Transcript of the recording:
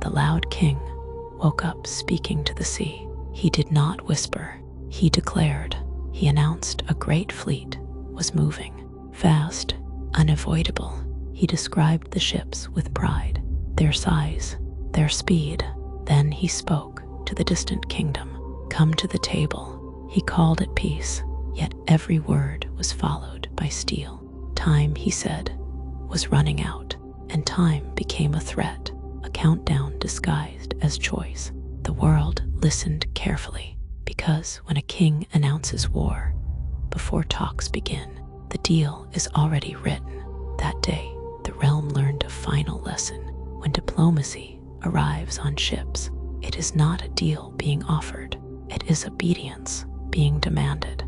the loud king woke up speaking to the sea. He did not whisper, he declared. He announced a great fleet was moving, fast, unavoidable. He described the ships with pride, their size, their speed. Then he spoke to the distant kingdom. Come to the table. He called it peace, yet every word was followed by steel. Time, he said, was running out, and time became a threat, a countdown disguised as choice. The world listened carefully, because when a king announces war, before talks begin, the deal is already written. That day, the realm learned a final lesson. When diplomacy arrives on ships, it is not a deal being offered, it is obedience being demanded.